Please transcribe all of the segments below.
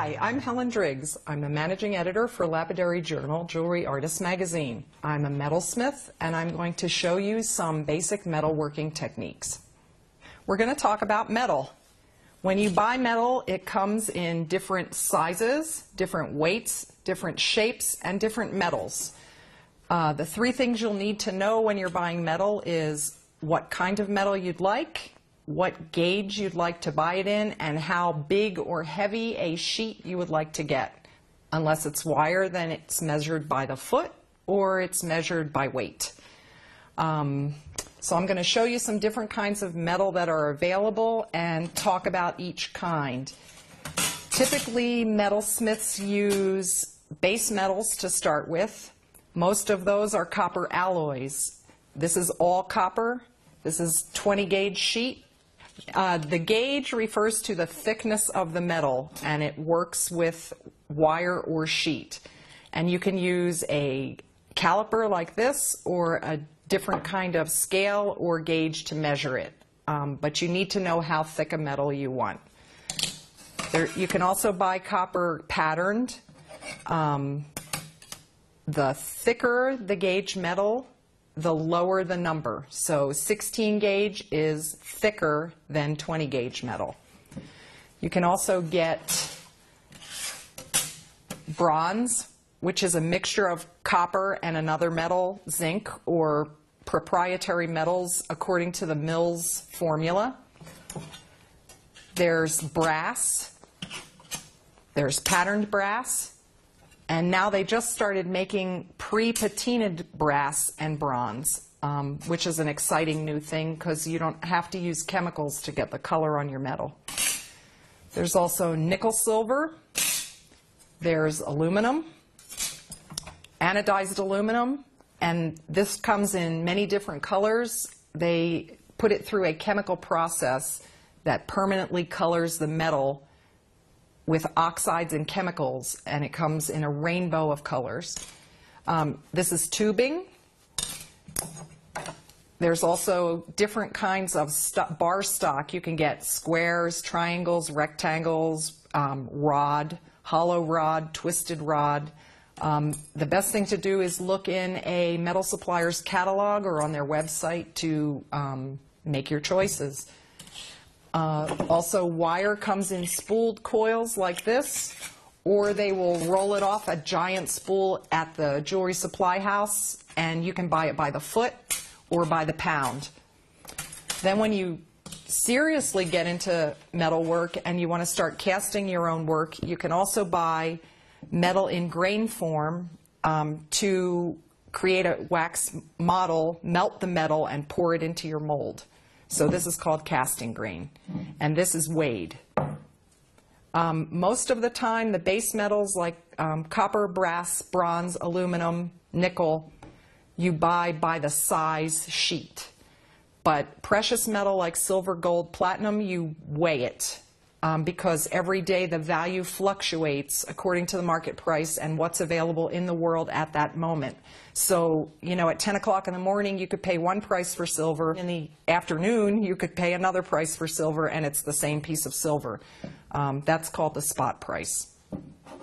Hi, I'm Helen Driggs. I'm the managing editor for Lapidary Journal, Jewelry Artist Magazine. I'm a metalsmith, and I'm going to show you some basic metalworking techniques. We're going to talk about metal. When you buy metal, it comes in different sizes, different weights, different shapes, and different metals. The three things you'll need to know when you're buying metal is what kind of metal you'd like, what gauge you'd like to buy it in, and how big or heavy a sheet you would like to get. Unless it's wire, then it's measured by the foot or it's measured by weight. So I'm going to show you some different kinds of metal that are available and talk about each kind. Typically, metalsmiths use base metals to start with. Most of those are copper alloys. This is all copper. This is 20 gauge sheet. The gauge refers to the thickness of the metal, and it works with wire or sheet. And you can use a caliper like this or a different kind of scale or gauge to measure it. But you need to know how thick a metal you want. You can also buy copper patterned. The thicker the gauge metal, the lower the number. So 16 gauge is thicker than 20 gauge metal. You can also get bronze, which is a mixture of copper and another metal, zinc, or proprietary metals according to the mill's formula. There's brass, there's patterned brass, and now they just started making pre-patinaed brass and bronze, which is an exciting new thing because you don't have to use chemicals to get the color on your metal. There's also nickel silver. There's aluminum, anodized aluminum, and this comes in many different colors. They put it through a chemical process that permanently colors the metal with oxides and chemicals, and it comes in a rainbow of colors. This is tubing. There's also different kinds of bar stock. You can get squares, triangles, rectangles, rod, hollow rod, twisted rod. The best thing to do is look in a metal supplier's catalog or on their website to make your choices. Also, wire comes in spooled coils like this, or they will roll it off a giant spool at the jewelry supply house, and you can buy it by the foot or by the pound. Then when you seriously get into metal work and you want to start casting your own work, you can also buy metal in grain form to create a wax model, melt the metal, and pour it into your mold. So this is called casting grain, and this is weighed. Most of the time, the base metals like copper, brass, bronze, aluminum, nickel, you buy by the size sheet. But precious metal like silver, gold, platinum, you weigh it because every day the value fluctuates according to the market price and what's available in the world at that moment. So, you know, at 10 o'clock in the morning, you could pay one price for silver. In the afternoon, you could pay another price for silver, and it's the same piece of silver. That's called the spot price.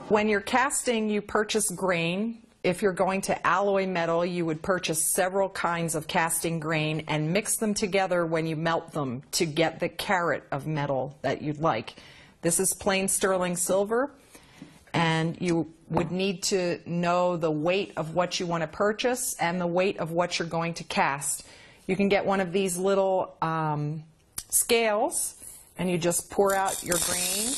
When you're casting, you purchase grain. If you're going to alloy metal, you would purchase several kinds of casting grain and mix them together when you melt them to get the carat of metal that you'd like. This is plain sterling silver, and you would need to know the weight of what you want to purchase and the weight of what you're going to cast. You can get one of these little scales, and you just pour out your grain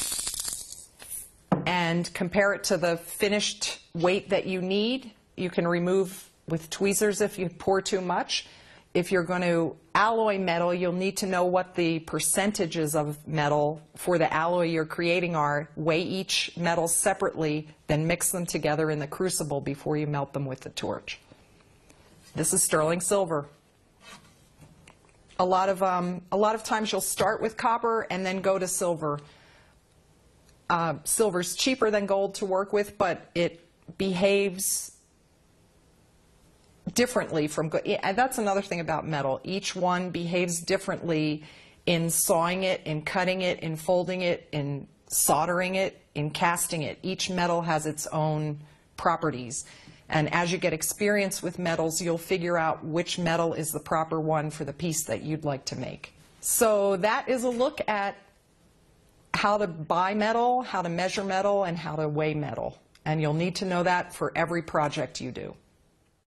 and compare it to the finished weight that you need. You can remove with tweezers if you pour too much. If you're going to alloy metal, you'll need to know what the percentages of metal for the alloy you're creating are. Weigh each metal separately, then mix them together in the crucible before you melt them with the torch. This is sterling silver. A lot of times you'll start with copper and then go to silver. Silver's cheaper than gold to work with, but it behaves differently from gold. And that's another thing about metal. Each one behaves differently in sawing it, in cutting it, in folding it, in soldering it, in casting it. Each metal has its own properties. And as you get experience with metals, you'll figure out which metal is the proper one for the piece that you'd like to make. So that is a look at how to buy metal, how to measure metal, and how to weigh metal. And you'll need to know that for every project you do.